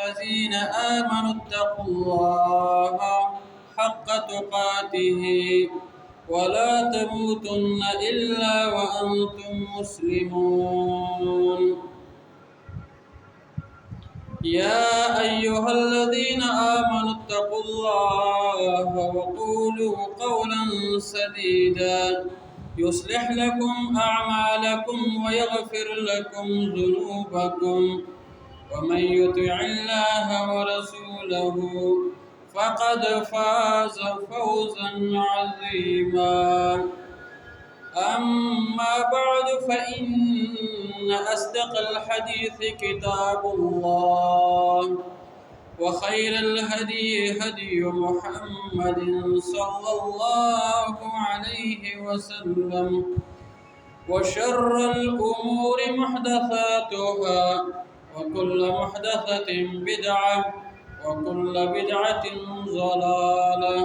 الذين آمنوا اتقوا الله حق تقاته ولا تموتن إلا وأنتم مسلمون يا أيها الذين آمنوا اتقوا الله وقولوا قولا سديدا يصلح لكم أعمالكم ويغفر لكم ذنوبكم ومن يطع الله ورسوله فقد فاز فوزا عظيما أما بعد فإن أصدق الحديث كتاب الله وخير الهدي هدي محمد صلى الله عليه وسلم وشر الأمور محدثاتها وكل محدثة بدعة وكل بدعة ضلالة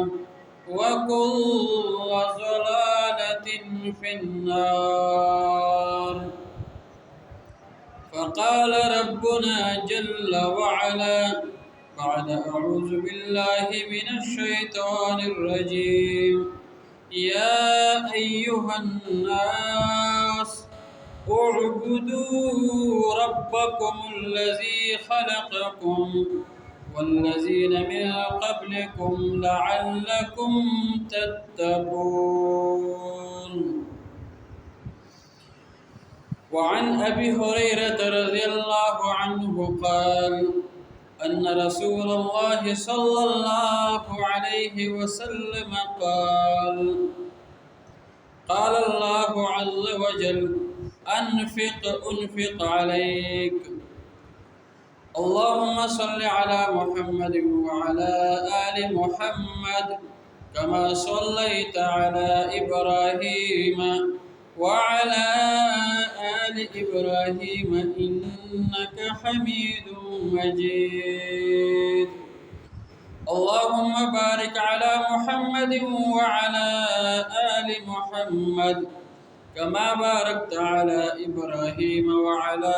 وكل ضلالة في النار فقال ربنا جل وعلا بعد أعوذ بالله من الشيطان الرجيم يا أيها الناس اعبدوا ربكم الذي خلقكم والذين من قبلكم لعلكم تتقون وعن أبي هريرة رضي الله عنه قال أن رسول الله صلى الله عليه وسلم قال الله عز وجل أنفق عليك اللهم صل على محمد وعلى آل محمد كما صليت على إبراهيم وعلى آل إبراهيم إنك حميد مجيد اللهم بارك على محمد وعلى آل محمد كما باركت على إبراهيم وعلى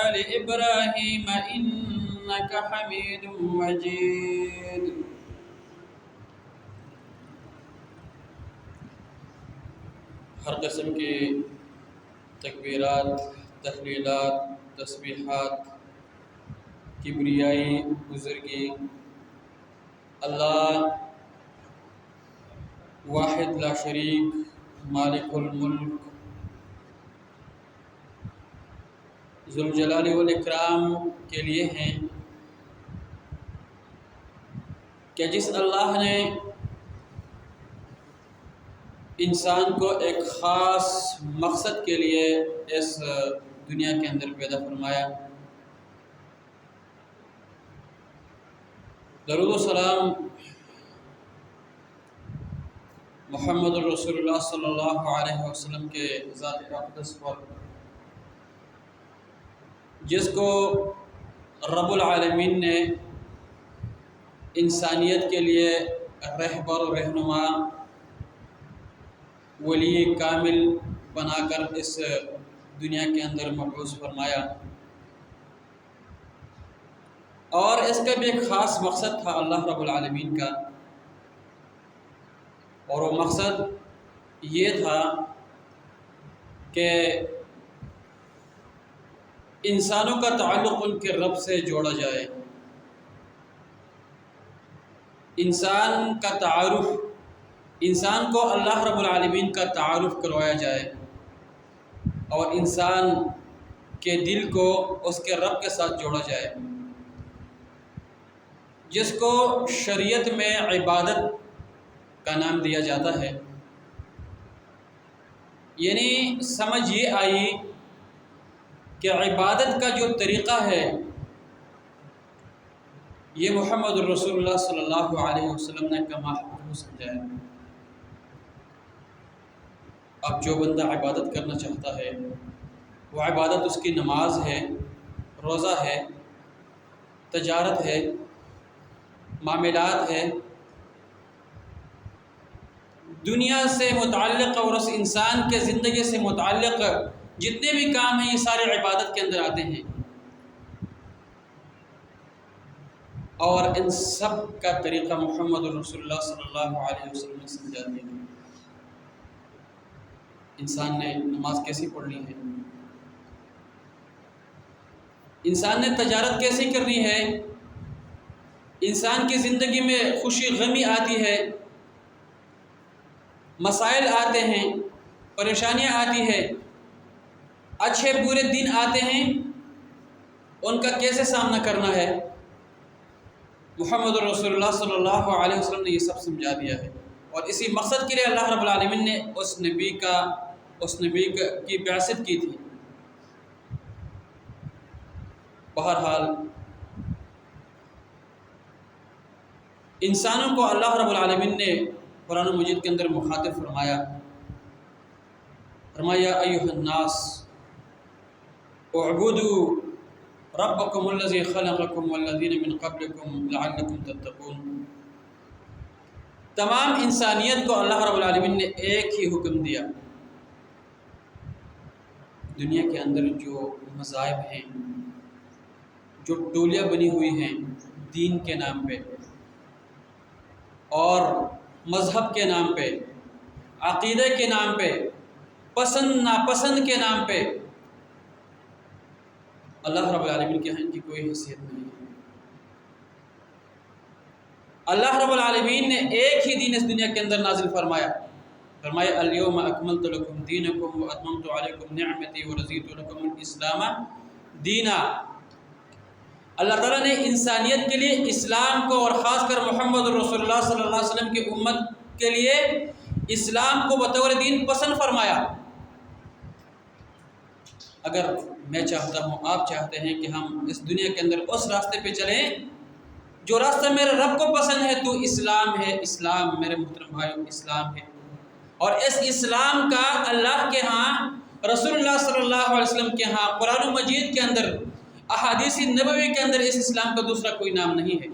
آل إبراهيم إنك حميد مجيد ہر قسم کی تکبیرات، تحلیلات، تسبیحات، کبریائی، بزرگی اللہ واحد لا شریک مالک الملک ذوالجلال والاکرام کے لیے ہیں کہ جس اللہ نے انسان کو ایک خاص مقصد کے لیے اس دنیا کے اندر پیدا فرمایا، درود و سلام محمد الرسول اللہ صلی اللہ علیہ وسلم کے ذات اقدس پر، جس کو رب العالمین نے انسانیت کے لیے رہبر و رہنما، ولی کامل بنا کر اس دنیا کے اندر مبعوث فرمایا، اور اس کا بھی ایک خاص مقصد تھا اللہ رب العالمین کا، اور وہ مقصد یہ تھا کہ انسانوں کا تعلق ان کے رب سے جوڑا جائے، انسان کا تعارف، انسان کو اللہ رب العالمین کا تعارف کروایا جائے، اور انسان کے دل کو اس کے رب کے ساتھ جوڑا جائے، جس کو شریعت میں عبادت کا نام دیا جاتا ہے۔ یعنی سمجھ یہ آئی کہ عبادت کا جو طریقہ ہے یہ محمد الرسول اللہ صلی اللہ علیہ وسلم نے کما حکم سمجھایا۔ اب جو بندہ عبادت کرنا چاہتا ہے، وہ عبادت اس کی نماز ہے، روزہ ہے، تجارت ہے، معاملات ہے، دنیا سے متعلق اور اس انسان کے زندگی سے متعلق جتنے بھی کام ہیں یہ سارے عبادت کے اندر آتے ہیں۔ اور ان سب کا طریقہ محمد رسول اللہ صلی اللہ علیہ وسلم نے سمجھا دیا۔ انسان نے نماز کیسی پڑھنی ہے، انسان نے تجارت کیسی کرنی ہے، انسان کی زندگی میں خوشی غمی آتی ہے، مسائل آتے ہیں، پریشانیاں آتی ہیں، اچھے برے دن آتے ہیں، ان کا کیسے سامنا کرنا ہے، محمد رسول اللہ صلی اللہ علیہ وسلم نے یہ سب سمجھا دیا ہے۔ اور اسی مقصد کے لیے اللہ رب العالمین نے اس نبی کی بعثت کی تھی۔ بہرحال انسانوں کو اللہ رب العالمین نے قرآن مجید کے اندر مخاطب فرمایا ایھا الناس اعبدوا ربکم الذی خلقکم والذین من قبلکم لعلکم تتقون۔ تمام انسانیت کو اللہ رب العالمین نے ایک ہی حکم دیا۔ دنیا کے اندر جو مذاہب ہیں، جو ٹولیاں بنی ہوئی ہیں دین کے نام پہ اور مذہب کے نام پہ، عقیدے کے نام پہ، پسند ناپسند کے نام پہ، اللہ رب العالمین کے ہاں کی کوئی حیثیت نہیں ہے۔ اللہ رب العالمین نے ایک ہی دین اس دنیا کے اندر نازل فرمایا الیوم اکملت لکم دینکم واتممت علیکم نعمتی ورضیت لکم الاسلام دینا۔ اللہ تعالیٰ نے انسانیت کے لیے اسلام کو اور خاص کر محمد رسول اللہ صلی اللہ علیہ وسلم کی امت کے لیے اسلام کو بطور دین پسند فرمایا۔ اگر میں چاہتا ہوں، آپ چاہتے ہیں کہ ہم اس دنیا کے اندر اس راستے پہ چلیں جو راستہ میرے رب کو پسند ہے، تو اسلام ہے۔ اسلام میرے محترم بھائیو اسلام ہے، اور اس اسلام کا اللہ کے ہاں، رسول اللہ صلی اللہ علیہ وسلم کے ہاں، قرآن مجید کے اندر، احادیث نبوی کے اندر اس اسلام کا دوسرا کوئی نام نہیں ہے۔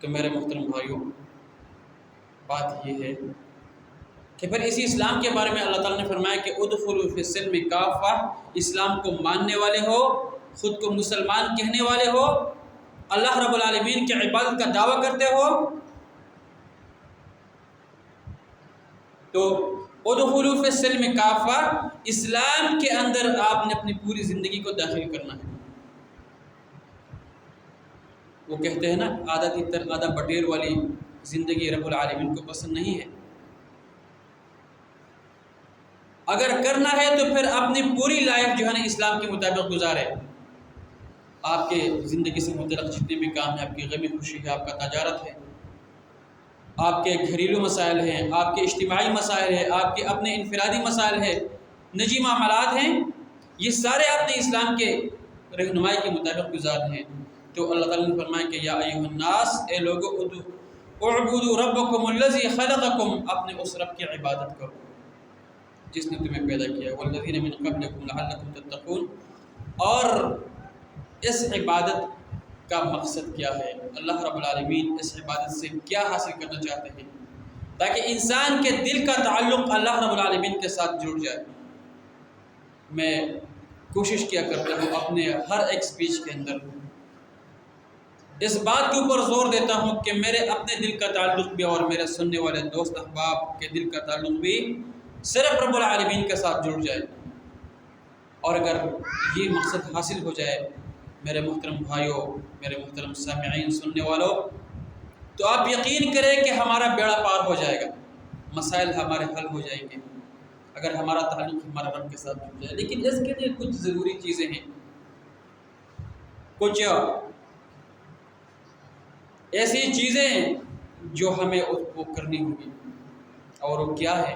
تو میرے محترم بھائیوں، بات یہ ہے کہ پھر اسی اسلام کے بارے میں اللہ تعالیٰ نے فرمایا کہ ادخلوا فی السلم کافہ، اسلام کو ماننے والے ہو، خود کو مسلمان کہنے والے ہو، اللہ رب العالمین کی عبادت کا دعویٰ کرتے ہو، تو ادخلوا فی السلم کافہ، اسلام کے اندر آپ نے اپنی پوری زندگی کو داخل کرنا ہے۔ وہ کہتے ہیں نا، آدھا تتر آدھا بٹیر والی زندگی رب العالمین کو پسند نہیں ہے۔ اگر کرنا ہے تو پھر اپنی پوری لائف جو ہے نا اسلام کے مطابق گزارے۔ آپ کے زندگی سے متعلق جتنے بھی کام ہیں، آپ کی غمی خوشی ہے، آپ کا تجارت ہے، آپ کے گھریلو مسائل ہیں، آپ کے اجتماعی مسائل ہیں، آپ کے اپنے انفرادی مسائل ہیں، نجی معاملات ہیں، یہ سارے آپ نے اسلام کے رہنمائی کے مطابق گزارنے ہیں۔ تو اللہ تعالیٰ نے فرمایا کہ یا ایھا الناس، اے لوگو، اعبدوا ربکم الذی خلقکم، اپنے اس رب کی عبادت کرو جس نے تمہیں پیدا کیا، والذین من قبلکم لعلکم تتقون۔ اور اس عبادت کا مقصد کیا ہے؟ اللہ رب العالمین اس عبادت سے کیا حاصل کرنا چاہتے ہیں؟ تاکہ انسان کے دل کا تعلق اللہ رب العالمین کے ساتھ جڑ جائے۔ میں کوشش کیا کرتا ہوں اپنے ہر ایک سپیچ کے اندر اس بات کے اوپر زور دیتا ہوں کہ میرے اپنے دل کا تعلق بھی اور میرے سننے والے دوست احباب کے دل کا تعلق بھی صرف رب العالمین کے ساتھ جڑ جائے۔ اور اگر یہ مقصد حاصل ہو جائے میرے محترم بھائیوں، میرے محترم سامعین، سننے والوں، تو آپ یقین کریں کہ ہمارا بیڑا پار ہو جائے گا، مسائل ہمارے حل ہو جائیں گے اگر ہمارا تعلق ہمارے رب کے ساتھ جڑ جائے۔ لیکن اس کے لیے کچھ ضروری چیزیں ہیں، کچھ ایسی چیزیں جو ہمیں وہ کرنی ہوگی، اور وہ کیا ہے؟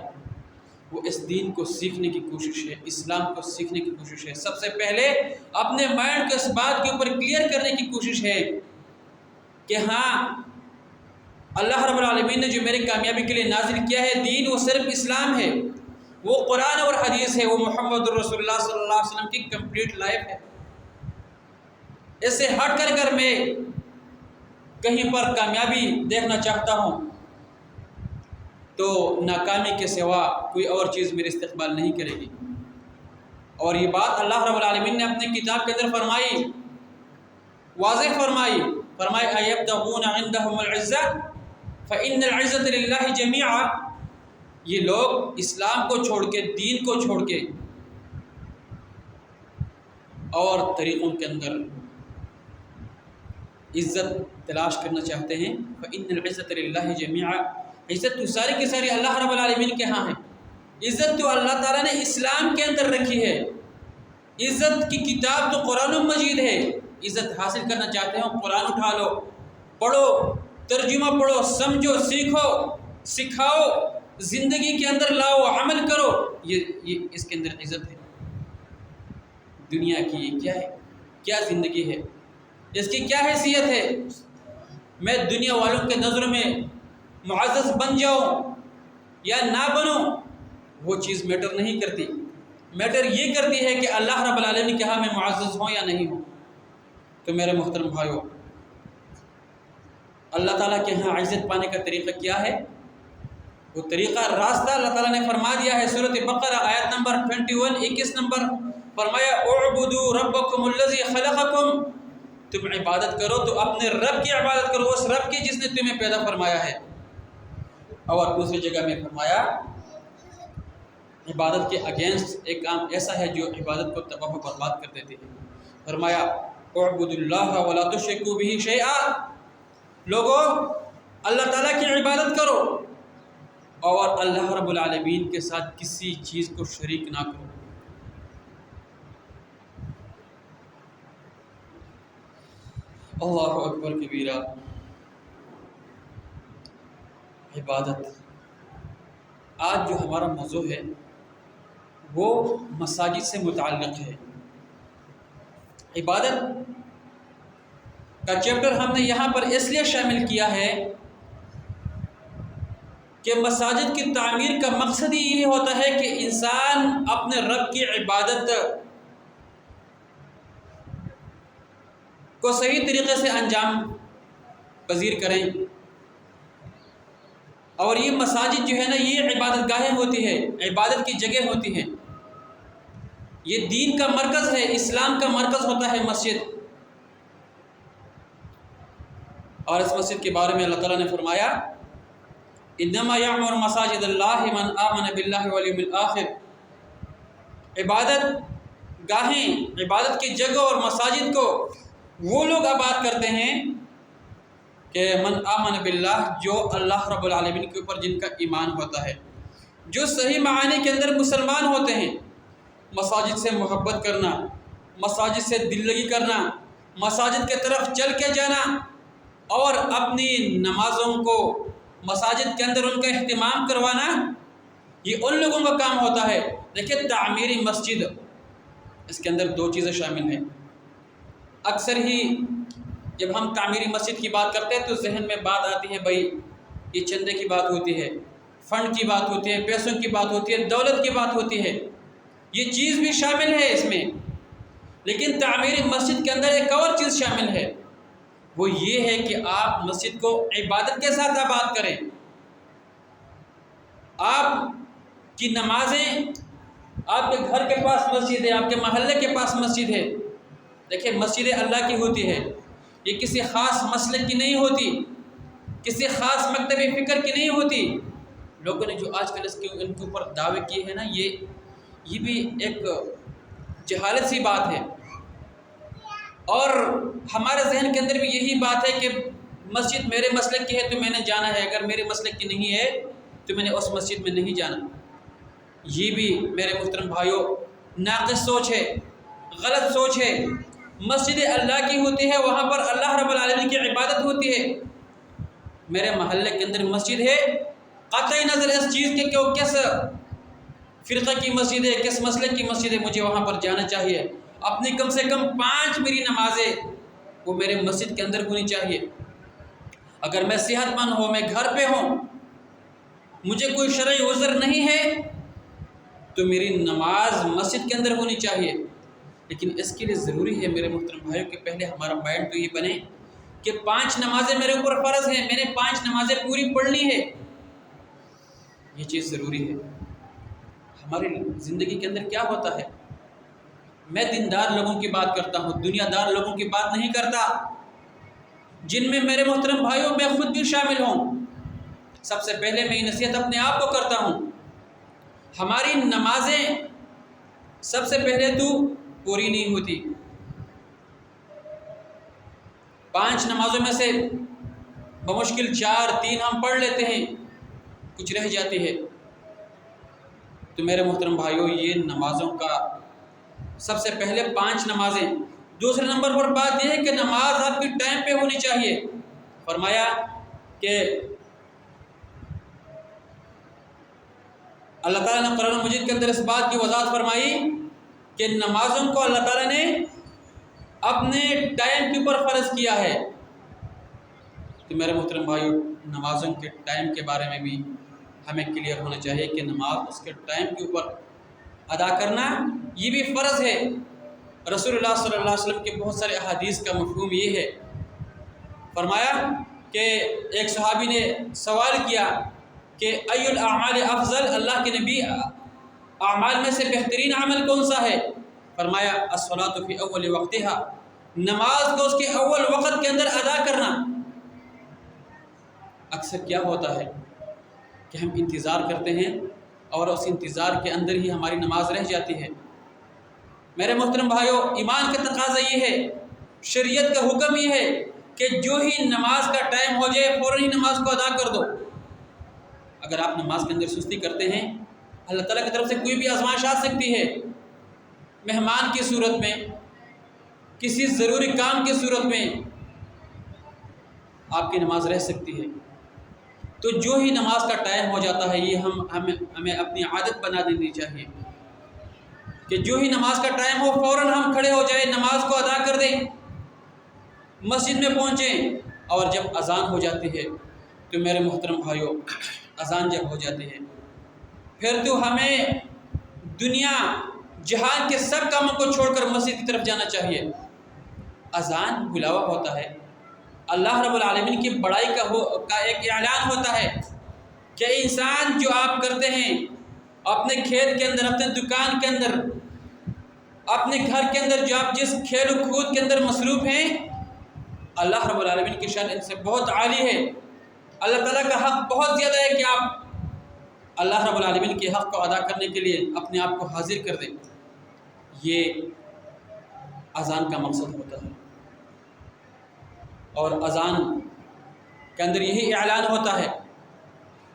وہ اس دین کو سیکھنے کی کوشش ہے، اسلام کو سیکھنے کی کوشش ہے۔ سب سے پہلے اپنے مائنڈ کو اس بات کے اوپر کلیئر کرنے کی کوشش ہے کہ ہاں، اللہ رب العالمین نے جو میری کامیابی کے لیے نازل کیا ہے دین، وہ صرف اسلام ہے، وہ قرآن اور حدیث ہے، وہ محمد رسول اللہ صلی اللہ علیہ وسلم کی کمپلیٹ لائف ہے۔ اس سے ہٹ کر میں کہیں پر کامیابی دیکھنا چاہتا ہوں تو ناکامی کے سوا کوئی اور چیز میرے استقبال نہیں کرے گی۔ اور یہ بات اللہ رب العالمین نے اپنے کتاب کے اندر فرمائی، واضح فرمائی ایبتغون عندهم العزہ فإن العزة للہ جمیعا۔ یہ لوگ اسلام کو چھوڑ کے، دین کو چھوڑ کے اور طریقوں کے اندر عزت تلاش کرنا چاہتے ہیں، فإن العزة للہ جمیعا، عزت تو ساری کی ساری اللہ رب العالمین کے ہاں ہے۔ عزت تو اللہ تعالیٰ نے اسلام کے اندر رکھی ہے، عزت کی کتاب تو قرآن مجید ہے۔ عزت حاصل کرنا چاہتے ہو قرآن اٹھا لو، پڑھو، ترجمہ پڑھو، سمجھو، سیکھو، سکھاؤ، زندگی کے اندر لاؤ، عمل کرو، یہ اس کے اندر عزت ہے۔ دنیا کی یہ کیا ہے، کیا زندگی ہے، اس کی کیا حیثیت ہے؟ میں دنیا والوں کے نظروں میں معزز بن جاؤں یا نہ بنوں، وہ چیز میٹر نہیں کرتی۔ میٹر یہ کرتی ہے کہ اللہ رب العالمین نے کہا میں معزز ہوں یا نہیں ہوں۔ تو میرے محترم بھائیو، اللہ تعالیٰ کے ہاں عزت پانے کا طریقہ کیا ہے؟ وہ طریقہ راستہ اللہ تعالیٰ نے فرما دیا ہے۔ سورۃ بقرہ آیت نمبر 21 نمبر فرمایا اعبدوا ربکم الذی خلقکم، تم عبادت کرو تو اپنے رب کی عبادت کرو، اس رب کی جس نے تمہیں پیدا فرمایا ہے۔ اور دوسری جگہ میں فرمایا عبادت کے اگینسٹ ایک کام ایسا ہے جو عبادت کو تباہ و برباد کر دیتے ہیں۔ فرمایا اعبدوا اللہ ولا تشرکوا بہ شیئا، لوگو اللہ تعالیٰ کی عبادت کرو اور اللہ رب العالمین کے ساتھ کسی چیز کو شریک نہ کرو۔ اللہ اکبر کبیرہ۔ عبادت، آج جو ہمارا موضوع ہے وہ مساجد سے متعلق ہے۔ عبادت کا چیپٹر ہم نے یہاں پر اس لیے شامل کیا ہے کہ مساجد کی تعمیر کا مقصد ہی یہ ہوتا ہے کہ انسان اپنے رب کی عبادت کو صحیح طریقے سے انجام پذیر کریں۔ اور یہ مساجد جو ہے نا، یہ عبادت گاہیں ہوتی ہے، عبادت کی جگہ ہوتی ہے، یہ دین کا مرکز ہے، اسلام کا مرکز ہوتا ہے مسجد۔ اور اس مسجد کے بارے میں اللہ تعالیٰ نے فرمایا انما یعمر مساجد اللہ من آمن باللہ والیوم الآخر۔ عبادت گاہیں، عبادت کی جگہ اور مساجد کو وہ لوگ آباد کرتے ہیں کہ من آمن باللہ، جو اللہ رب العالمین کے اوپر جن کا ایمان ہوتا ہے، جو صحیح معنی کے اندر مسلمان ہوتے ہیں۔ مساجد سے محبت کرنا، مساجد سے دل لگی کرنا، مساجد کے طرف چل کے جانا اور اپنی نمازوں کو مساجد کے اندر ان کا اہتمام کروانا، یہ ان لوگوں کا کام ہوتا ہے۔ دیکھیں تعمیری مسجد، اس کے اندر دو چیزیں شامل ہیں۔ اکثر ہی جب ہم تعمیری مسجد کی بات کرتے ہیں تو ذہن میں بات آتی ہے بھائی یہ چندے کی بات ہوتی ہے، فنڈ کی بات ہوتی ہے، پیسوں کی بات ہوتی ہے، دولت کی بات ہوتی ہے، یہ چیز بھی شامل ہے اس میں۔ لیکن تعمیری مسجد کے اندر ایک اور چیز شامل ہے، وہ یہ ہے کہ آپ مسجد کو عبادت کے ساتھ آباد کریں۔ آپ کی نمازیں، آپ کے گھر کے پاس مسجد ہے، آپ کے محلے کے پاس مسجد ہے، دیکھیں مسجد اللہ کی ہوتی ہے، یہ کسی خاص مسلک کی نہیں ہوتی، کسی خاص مکتب فکر کی نہیں ہوتی۔ لوگوں نے جو آج کل ان کے اوپر دعوے کیے ہیں نا، یہ بھی ایک جہالت سی بات ہے۔ اور ہمارے ذہن کے اندر بھی یہی بات ہے کہ مسجد میرے مسلک کی ہے تو میں نے جانا ہے، اگر میرے مسلک کی نہیں ہے تو میں نے اس مسجد میں نہیں جانا۔ یہ بھی میرے محترم بھائیوں ناقص سوچ ہے، غلط سوچ ہے۔ مسجد اللہ کی ہوتی ہے، وہاں پر اللہ رب العالمین کی عبادت ہوتی ہے۔ میرے محلے کے اندر مسجد ہے، قطعی نظر اس چیز کے کہ وہ کس فرقہ کی مسجد ہے، کس مسلک کی مسجد ہے، مجھے وہاں پر جانا چاہیے۔ اپنی کم سے کم 5 میری نمازیں وہ میرے مسجد کے اندر ہونی چاہیے۔ اگر میں صحت مند ہوں، میں گھر پہ ہوں، مجھے کوئی شرعی عذر نہیں ہے تو میری نماز مسجد کے اندر ہونی چاہیے۔ لیکن اس کے لیے ضروری ہے میرے محترم بھائیوں کہ پہلے ہمارا مائنڈ تو یہ بنے کہ 5 نمازیں میرے اوپر فرض ہیں، میں نے 5 نمازیں پوری پڑھنی ہے، یہ چیز ضروری ہے۔ ہماری زندگی کے اندر کیا ہوتا ہے، میں دیندار لوگوں کی بات کرتا ہوں، دنیا دار لوگوں کی بات نہیں کرتا، جن میں میرے محترم بھائیوں میں خود بھی شامل ہوں۔ سب سے پہلے میں یہ نصیحت اپنے آپ کو کرتا ہوں، ہماری نمازیں سب سے پہلے تو پوری نہیں ہوتی۔ 5 نمازوں میں سے بمشکل 4-3 ہم پڑھ لیتے ہیں، کچھ رہ جاتی ہے۔ تو میرے محترم بھائیوں، یہ نمازوں کا سب سے پہلے 5 نمازیں۔ دوسرے نمبر پر بات یہ ہے کہ نماز آپ کی ٹائم پہ ہونی چاہیے۔ فرمایا کہ اللہ تعالیٰ نے قرآن مجید کے اندر اس بات کی وضاحت فرمائی کہ نمازوں کو اللہ تعالیٰ نے اپنے ٹائم کے اوپر فرض کیا ہے۔ تو میرے محترم بھائیوں، نمازوں کے ٹائم کے بارے میں بھی ہمیں کلیئر ہونا چاہیے کہ نماز اس کے ٹائم کے اوپر ادا کرنا یہ بھی فرض ہے۔ رسول اللہ صلی اللہ علیہ وسلم کے بہت سارے احادیث کا مفہوم یہ ہے۔ فرمایا کہ ایک صحابی نے سوال کیا کہ ای الاعمال افضل، اللہ کے نبی اعمال میں سے بہترین عمل کون سا ہے؟ فرمایا الصلاۃ فی اول وقتها، نماز کو اس کے اول وقت کے اندر ادا کرنا۔ اکثر کیا ہوتا ہے کہ ہم انتظار کرتے ہیں اور اس انتظار کے اندر ہی ہماری نماز رہ جاتی ہے۔ میرے محترم بھائیوں، ایمان کا تقاضا یہ ہے، شریعت کا حکم یہ ہے کہ جو ہی نماز کا ٹائم ہو جائے فوراً ہی نماز کو ادا کر دو۔ اگر آپ نماز کے اندر سستی کرتے ہیں، اللہ تعالیٰ کی طرف سے کوئی بھی آزمائش آ سکتی ہے، مہمان کی صورت میں، کسی ضروری کام کی صورت میں آپ کی نماز رہ سکتی ہے۔ تو جو ہی نماز کا ٹائم ہو جاتا ہے، یہ ہمیں اپنی عادت بنا دینی چاہیے کہ جو ہی نماز کا ٹائم ہو فوراً ہم کھڑے ہو جائیں، نماز کو ادا کر دیں، مسجد میں پہنچیں۔ اور جب اذان ہو جاتی ہے تو میرے محترم بھائیوں، اذان جب ہو جاتی ہے پھر تو ہمیں دنیا جہان کے سب کاموں کو چھوڑ کر مسجد کی طرف جانا چاہیے۔ اذان بلاوا ہوتا ہے، اللہ رب العالمین کی بڑائی کا ایک اعلان ہوتا ہے کہ انسان جو آپ کرتے ہیں اپنے کھیت کے اندر، اپنے دکان کے اندر، اپنے گھر کے اندر، جو آپ جس کھیل و کود کے اندر مصروف ہیں، اللہ رب العالمین کی شان ان سے بہت عالی ہے۔ اللہ تعالیٰ کا حق بہت زیادہ ہے کہ آپ اللہ رب العالمین کے حق کو ادا کرنے کے لیے اپنے آپ کو حاضر کر دیں۔ یہ اذان کا مقصد ہوتا ہے، اور اذان کے اندر یہی اعلان ہوتا ہے۔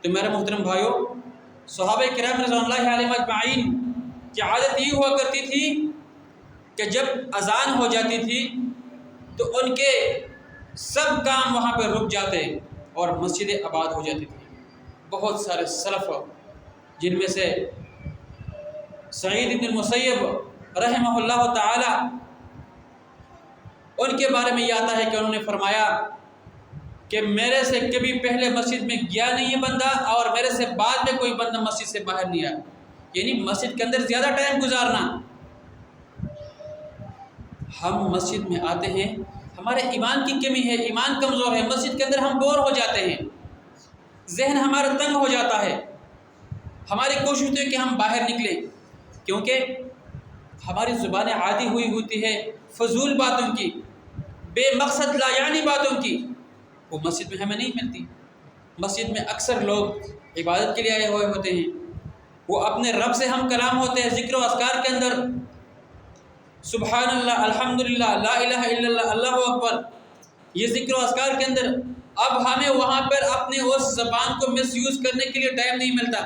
تو میرے محترم بھائیوں، صحابہ کرام رضوان اللہ علیہم اجمعین کی عادت یہ ہوا کرتی تھی کہ جب اذان ہو جاتی تھی تو ان کے سب کام وہاں پہ رک جاتے اور مسجدیں آباد ہو جاتی تھی۔ بہت سارے سلف، جن میں سے سعید بن المسیب رحمہ اللہ تعالی، ان کے بارے میں یہ آتا ہے کہ انہوں نے فرمایا کہ میرے سے کبھی پہلے مسجد میں گیا نہیں یہ بندہ، اور میرے سے بعد میں کوئی بندہ مسجد سے باہر نہیں آیا، یعنی مسجد کے اندر زیادہ ٹائم گزارنا۔ ہم مسجد میں آتے ہیں، ہمارے ایمان کی کمی ہے، ایمان کمزور ہے، مسجد کے اندر ہم بور ہو جاتے ہیں، ذہن ہمارا تنگ ہو جاتا ہے، ہماری کوشش ہوتی ہے کہ ہم باہر نکلیں، کیونکہ ہماری زبانیں عادی ہوئی ہوتی ہے فضول باتوں کی، بے مقصد لا یعنی باتوں کی، وہ مسجد میں ہمیں نہیں ملتی۔ مسجد میں اکثر لوگ عبادت کے لیے آئے ہوئے ہوتے ہیں، وہ اپنے رب سے ہم کلام ہوتے ہیں، ذکر و اذکار کے اندر سبحان اللہ، الحمدللہ، لا الہ الا اللہ، اللہ اکبر، یہ ذکر و اذکار کے اندر اب ہمیں وہاں پر اپنے اس زبان کو مس یوز کرنے کے لیے ٹائم نہیں ملتا،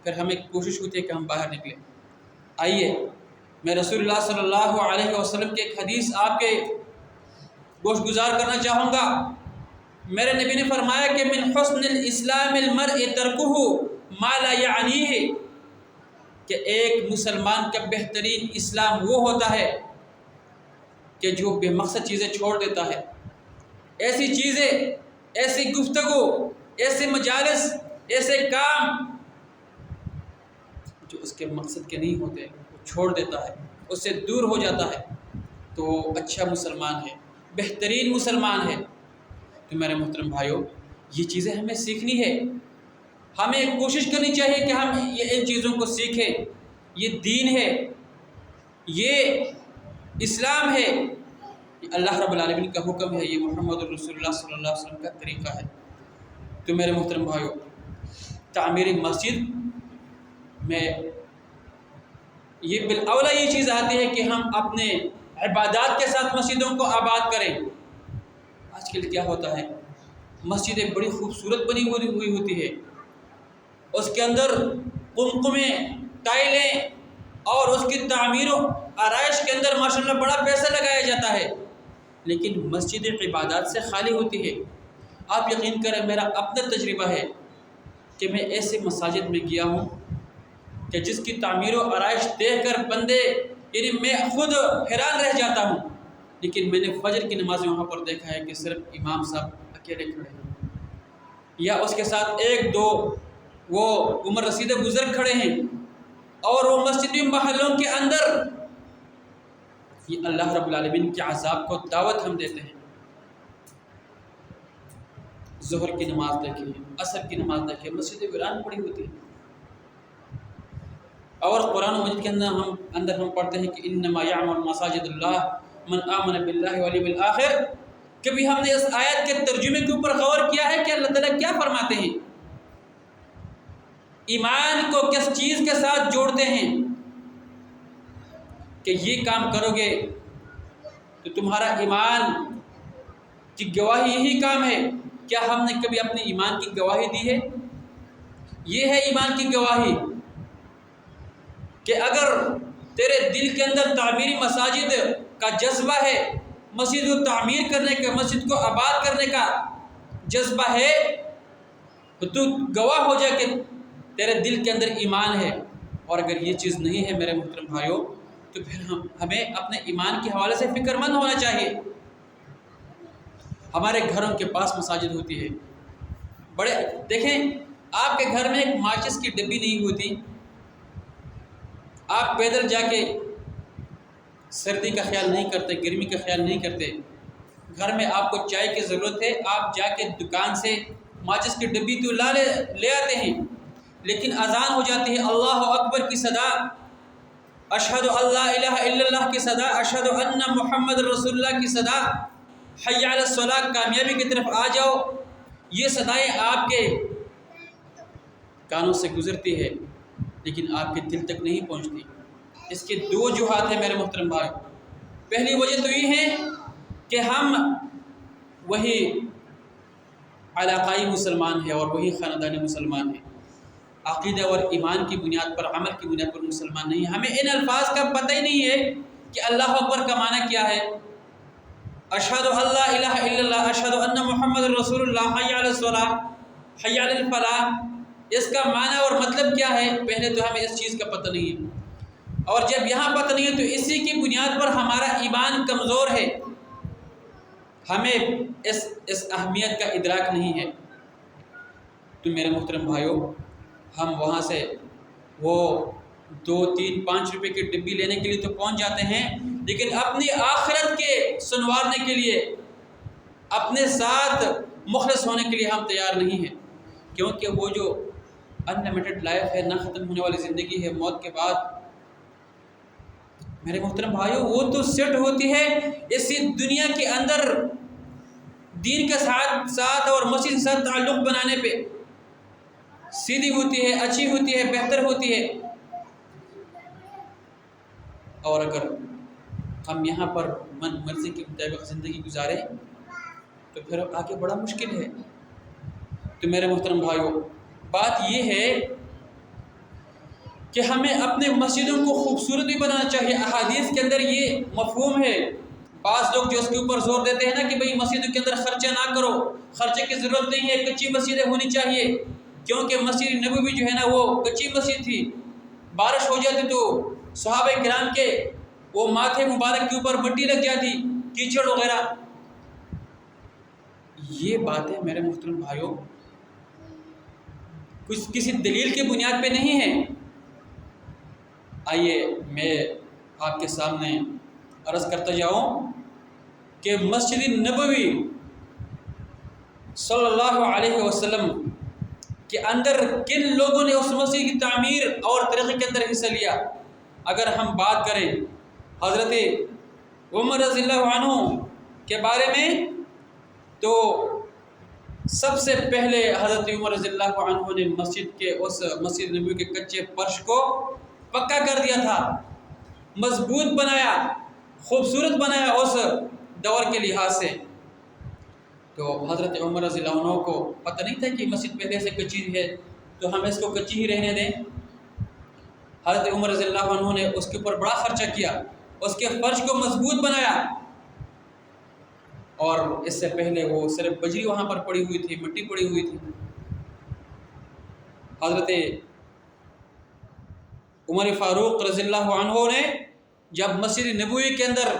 پھر ہمیں کوشش ہوتی ہے کہ ہم باہر نکلیں۔ آئیے میں رسول اللہ صلی اللہ علیہ وسلم کی ایک حدیث آپ کے گوش گزار کرنا چاہوں گا۔ میرے نبی نے فرمایا کہ من حسن الاسلام المرء ترکہ ما لا یعنیہ، کہ ایک مسلمان کا بہترین اسلام وہ ہوتا ہے کہ جو بے مقصد چیزیں چھوڑ دیتا ہے، ایسی چیزیں، ایسی گفتگو، ایسے مجالس، ایسے کام جو اس کے مقصد کے نہیں ہوتے، وہ چھوڑ دیتا ہے، اس سے دور ہو جاتا ہے، تو اچھا مسلمان ہے، بہترین مسلمان ہے۔ تو میرے محترم بھائیوں، یہ چیزیں ہمیں سیکھنی ہے، ہمیں کوشش کرنی چاہیے کہ ہم ان چیزوں کو سیکھیں، یہ دین ہے۔ یہ اسلام ہے، یہ اللہ رب العالمین کا حکم ہے، یہ محمد رسول اللہ صلی اللہ علیہ وسلم کا طریقہ ہے۔ تو میرے محترم بھائیو، تعمیر مسجد میں یہ بالاولا یہ چیز آتی ہے کہ ہم اپنے عبادات کے ساتھ مسجدوں کو آباد کریں۔ آج کل کیا ہوتا ہے، مسجدیں بڑی خوبصورت بنی ہوئی ہوتی ہے، اس کے اندر قمقمیں، ٹائلیں اور اس کی تعمیر و آرائش کے اندر ماشاءاللہ بڑا پیسہ لگایا جاتا ہے، لیکن مسجد عبادات سے خالی ہوتی ہے۔ آپ یقین کریں، میرا اپنا تجربہ ہے کہ میں ایسے مساجد میں گیا ہوں کہ جس کی تعمیر و آرائش دیکھ کر بندے یعنی میں خود حیران رہ جاتا ہوں، لیکن میں نے فجر کی نماز وہاں پر دیکھا ہے کہ صرف امام صاحب اکیلے کھڑے ہیں، یا اس کے ساتھ ایک دو وہ عمر رسیدہ بزرگ کھڑے ہیں، اور وہ مسجدی محلوں کے اندر یہ اللہ رب العالمین کے عذاب کو دعوت ہم دیتے ہیں۔ ظہر کی نماز دیکھیں، عصر کی نماز دیکھیں، مسجد ویران پڑی ہوتی ہے، اور قرآن مجید کے اندر ہم پڑھتے ہیں کہ انما یعمر مساجد اللہ من آمن باللہ والیوم الآخر۔ کبھی ہم نے اس آیت کے ترجمے کے اوپر غور کیا ہے کہ اللہ تعالیٰ کیا فرماتے ہیں؟ ایمان کو کس چیز کے ساتھ جوڑتے ہیں کہ یہ کام کرو گے تو تمہارا ایمان کی گواہی یہی کام ہے۔ کیا ہم نے کبھی اپنے ایمان کی گواہی دی ہے؟ یہ ہے ایمان کی گواہی کہ اگر تیرے دل کے اندر تعمیری مساجد کا جذبہ ہے، مسجد کو تعمیر کرنے کا، مسجد کو آباد کرنے کا جذبہ ہے، تو گواہ ہو جائے کہ تیرے دل کے اندر ایمان ہے۔ اور اگر یہ چیز نہیں ہے میرے محترم بھائیوں، تو پھر ہمیں اپنے ایمان کے حوالے سے فکر مند ہونا چاہیے۔ ہمارے گھروں کے پاس مساجد ہوتی ہے، بڑے دیکھیں، آپ کے گھر میں ایک ماچس کی ڈبی نہیں ہوتی، آپ پیدل جا کے سردی کا خیال نہیں کرتے، گرمی کا خیال نہیں کرتے، گھر میں آپ کو چائے کی ضرورت ہے، آپ جا کے دکان سے ماچس کی ڈبی تو لے آتے ہیں، لیکن اذان ہو جاتی ہے، اللہ اکبر کی صدا، اشہد اللہ الہ الا اللہ کی صدا، اشہد ان محمد رسول اللہ کی صدا، حی علی الصلاۃ، کامیابی کی طرف آ جاؤ، یہ صدائیں آپ کے کانوں سے گزرتی ہے لیکن آپ کے دل تک نہیں پہنچتی۔ اس کے دو وجوہات ہیں میرے محترم بھائی۔ پہلی وجہ تو یہ ہے کہ ہم وہی علاقائی مسلمان ہیں اور وہی خاندانی مسلمان ہیں، عقیدہ اور ایمان کی بنیاد پر، عمل کی بنیاد پر مسلمان نہیں ہیں۔ ہمیں ان الفاظ کا پتہ ہی نہیں ہے کہ اللہ اکبر کا معنی کیا ہے، اشہد اللہ الہ الا اللہ، اشہد ان محمد رسول اللہ، حی علی الصلاۃ، حی علی الفلاح، اس کا معنی اور مطلب کیا ہے، پہلے تو ہمیں اس چیز کا پتہ نہیں ہے، اور جب یہاں پتہ نہیں ہے تو اسی کی بنیاد پر ہمارا ایمان کمزور ہے، ہمیں اس اہمیت کا ادراک نہیں ہے۔ تو میرے محترم بھائیوں، ہم وہاں سے وہ 2، 3، 5 روپے کی ڈبی لینے کے لیے تو پہنچ جاتے ہیں، لیکن اپنی آخرت کے سنوارنے کے لیے، اپنے ساتھ مخلص ہونے کے لیے ہم تیار نہیں ہیں، کیونکہ وہ جو انلمیٹڈ لائف ہے، نہ ختم ہونے والی زندگی ہے موت کے بعد، میرے محترم بھائیوں، وہ تو سیٹ ہوتی ہے اسی دنیا کے اندر دین کے ساتھ اور مسجد کے ساتھ تعلق بنانے پہ، سیدھی ہوتی ہے، اچھی ہوتی ہے، بہتر ہوتی ہے۔ اور اگر ہم یہاں پر من مرضی کے مطابق زندگی گزاریں تو پھر آگے بڑا مشکل ہے۔ تو میرے محترم بھائیوں، بات یہ ہے کہ ہمیں اپنے مسجدوں کو خوبصورت بھی بنانا چاہیے۔ احادیث کے اندر یہ مفہوم ہے، بعض لوگ جو اس کے اوپر زور دیتے ہیں نا کہ بھئی مسجدوں کے اندر خرچہ نہ کرو، خرچے کی ضرورت نہیں ہے، کچی مسجدیں ہونی چاہیے، کیونکہ مسجد نبوی جو ہے نا وہ کچی مسجد تھی، بارش ہو جاتی تو صحابہ کرام کے وہ ماتھے مبارک کے اوپر مٹی لگ جاتی، کیچڑ وغیرہ۔ یہ باتیں میرے محترم بھائیوں کسی دلیل کی بنیاد پہ نہیں ہے۔ آئیے میں آپ کے سامنے عرض کرتا جاؤں کہ مسجد نبوی صلی اللہ علیہ وسلم کے اندر کن لوگوں نے اس مسجد کی تعمیر اور ترقی کے اندر حصہ لیا۔ اگر ہم بات کریں حضرت عمر رضی اللہ عنہ کے بارے میں تو سب سے پہلے حضرت عمر رضی اللہ عنہ نے مسجد نبوی کے کچے فرش کو پکا کر دیا تھا، مضبوط بنایا، خوبصورت بنایا اس دور کے لحاظ سے۔ تو حضرت عمر رضی اللہ عنہ کو پتہ نہیں تھا کہ مسجد پہلے سے کچی ہے تو ہم اس کو کچی ہی رہنے دیں۔ حضرت عمر رضی اللہ عنہ نے اس کے اوپر بڑا خرچہ کیا، اس کے فرش کو مضبوط بنایا، اور اس سے پہلے وہ صرف بجری وہاں پر پڑی ہوئی تھی، مٹی پڑی ہوئی تھی۔ حضرت عمر فاروق رضی اللہ عنہ نے جب مسجد نبوی کے اندر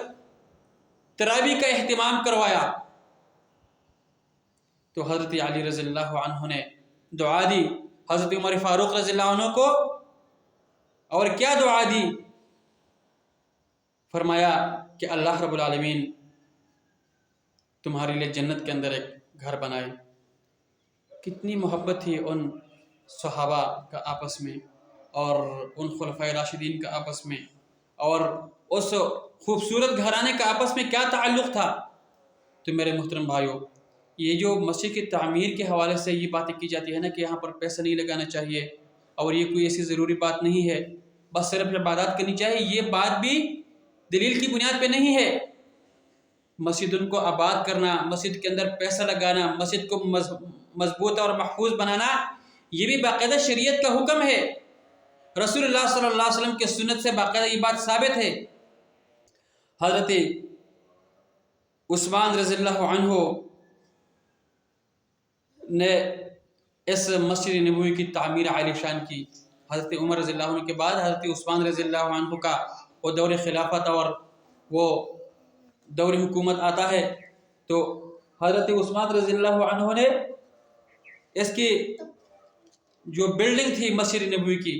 تراویح کا اہتمام کروایا تو حضرت علی رضی اللہ عنہ نے دعا دی حضرت عمر فاروق رضی اللہ عنہ کو، اور کیا دعا دی؟ فرمایا کہ اللہ رب العالمین تمہارے لیے جنت کے اندر ایک گھر بنائے۔ کتنی محبت تھی ان صحابہ کا آپس میں، اور ان خلفائے راشدین کا آپس میں، اور اس خوبصورت گھرانے کا آپس میں کیا تعلق تھا۔ تو میرے محترم بھائیوں، یہ جو مسجد کی تعمیر کے حوالے سے یہ باتیں کی جاتی ہے نا کہ یہاں پر پیسہ نہیں لگانا چاہیے اور یہ کوئی ایسی ضروری بات نہیں ہے، بس صرف عبادات کرنی چاہیے، یہ بات بھی دلیل کی بنیاد پہ نہیں ہے۔ مسجد ان کو آباد کرنا، مسجد کے اندر پیسہ لگانا، مسجد کو مضبوط اور محفوظ بنانا، یہ بھی باقاعدہ شریعت کا حکم ہے۔ رسول اللہ صلی اللہ علیہ وسلم کے سنت سے باقاعدہ یہ بات ثابت ہے۔ حضرت عثمان رضی اللہ عنہ نے اس مسجد نبوی کی تعمیر عالی شان کی۔ حضرت عمر رضی اللہ عنہ کے بعد حضرت عثمان رضی اللہ عنہ کا وہ دور خلافت اور وہ دور حکومت آتا ہے، تو حضرت عثمان رضی اللہ عنہ نے اس کی جو بلڈنگ تھی مسجد نبوی کی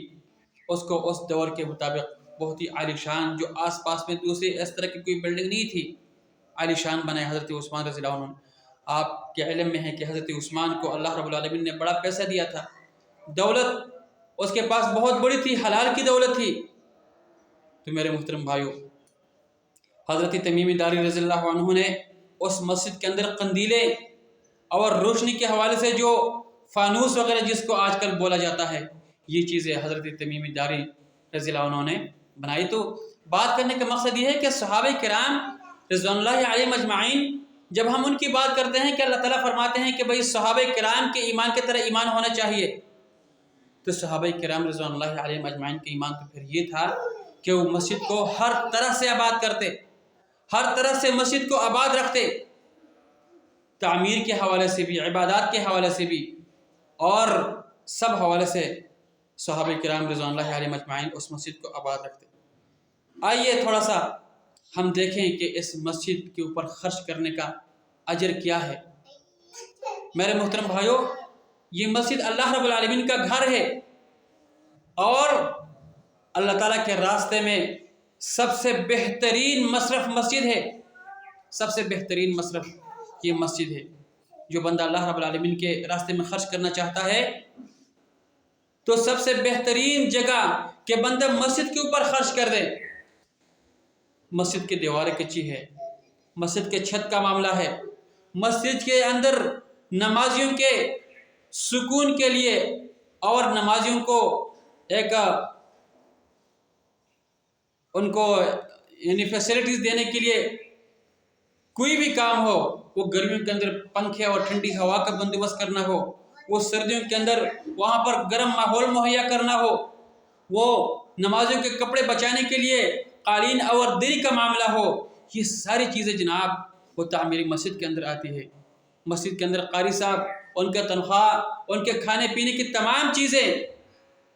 اس کو اس دور کے مطابق بہت ہی عالی شان، جو آس پاس میں دوسری اس طرح کی کوئی بلڈنگ نہیں تھی، عالی شان بنائے حضرت عثمان رضی اللہ عنہ۔ آپ کے علم میں ہے کہ حضرت عثمان کو اللہ رب العالمین نے بڑا پیسہ دیا تھا، دولت اس کے پاس بہت بڑی تھی، حلال کی دولت تھی۔ تو میرے محترم بھائیوں، حضرت تمیم داری رضی اللہ عنہ نے اس مسجد کے اندر قندیلیں اور روشنی کے حوالے سے جو فانوس وغیرہ جس کو آج کل بولا جاتا ہے، یہ چیزیں حضرت تمیم داری رضی اللہ عنہ نے بنائی۔ تو بات کرنے کا مقصد یہ ہے کہ صحابہ کرام رضوان اللہ علیہم اجمعین، جب ہم ان کی بات کرتے ہیں کہ اللہ تعالیٰ فرماتے ہیں کہ بھئی صحابہ کرام کے ایمان کی طرح ایمان ہونا چاہیے، تو صحابہ کرام رضوان اللہ علیہم اجمعین کے ایمان تو پھر یہ تھا کہ وہ مسجد کو ہر طرح سے آباد کرتے، ہر طرح سے مسجد کو آباد رکھتے، تعمیر کے حوالے سے بھی، عبادات کے حوالے سے بھی، اور سب حوالے سے صحابہ کرام رضوان اللہ علیہم اجمعین اس مسجد کو آباد رکھتے۔ آئیے تھوڑا سا ہم دیکھیں کہ اس مسجد کے اوپر خرچ کرنے کا اجر کیا ہے۔ میرے محترم بھائیوں، یہ مسجد اللہ رب العالمین کا گھر ہے، اور اللہ تعالیٰ کے راستے میں سب سے بہترین مصرف مسجد ہے، سب سے بہترین مصرف یہ مسجد ہے۔ جو بندہ اللہ رب العالمین کے راستے میں خرچ کرنا چاہتا ہے تو سب سے بہترین جگہ کہ بندہ مسجد کے اوپر خرچ کر دے۔ مسجد کی دیواریں کچی ہے، مسجد کے چھت کا معاملہ ہے، مسجد کے اندر نمازیوں کے سکون کے لیے اور نمازیوں کو ایک ان کو یعنی فیسلٹیز دینے کے لیے کوئی بھی کام ہو، وہ گرمیوں کے اندر پنکھے اور ٹھنڈی ہوا کا بندوبست کرنا ہو، وہ سردیوں کے اندر وہاں پر گرم ماحول مہیا کرنا ہو، وہ نمازیوں کے کپڑے بچانے کے لیے قالین اور دری کا معاملہ ہو، یہ ساری چیزیں جناب وہ تعمیر مسجد کے اندر آتی ہے۔ مسجد کے اندر قاری صاحب، ان کا تنخواہ، ان کے کھانے پینے کی تمام چیزیں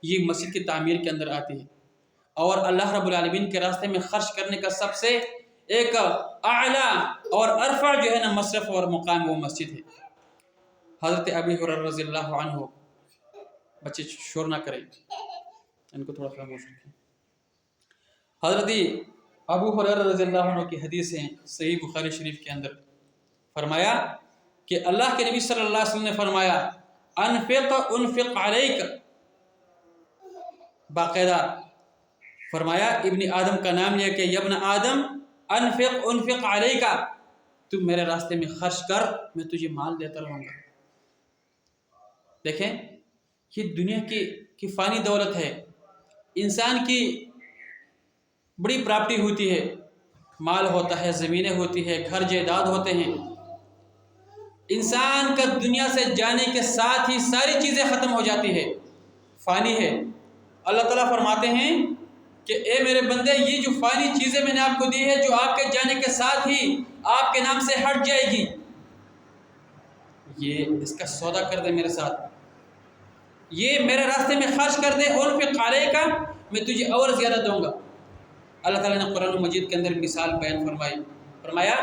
یہ مسجد کی تعمیر کے اندر آتی ہے، اور اللہ رب العالمین کے راستے میں خرچ کرنے کا سب سے ایک اعلیٰ اور ارفع جو ہے نا مصرف اور مقام وہ مسجد ہے۔ حضرت ابی ہریرہ رضی اللہ عنہ، بچے شور نہ کریں، ان کو تھوڑا خاموش رکھیں۔ حضرت ابو ہریرہ رضی اللہ عنہ کی حدیث ہیں صحیح بخاری شریف کے اندر، فرمایا کہ اللہ کے نبی صلی اللہ علیہ وسلم نے فرمایا انفق علیک، باقاعدہ فرمایا ابن آدم کا نام لیا کہ ابن آدم انفق علیکا، تم میرے راستے میں خرچ کر، میں تجھے مال دیتا رہوں گا۔ دیکھیں یہ دنیا کی فانی دولت ہے، انسان کی بڑی پراپرٹی ہوتی ہے، مال ہوتا ہے، زمینیں ہوتی ہے، گھر جائیداد ہوتے ہیں۔ انسان کا دنیا سے جانے کے ساتھ ہی ساری چیزیں ختم ہو جاتی ہے، فانی ہے۔ اللہ تعالیٰ فرماتے ہیں کہ اے میرے بندے، یہ جو فانی چیزیں میں نے آپ کو دی ہے، جو آپ کے جانے کے ساتھ ہی آپ کے نام سے ہٹ جائے گی، یہ اس کا سودا کر دے میرے ساتھ، یہ میرے راستے میں خرچ کر دے، انفق علیکا، میں تجھے اور زیادہ دوں گا۔ اللہ تعالیٰ نے قرآن مجید کے اندر مثال بیان فرمایا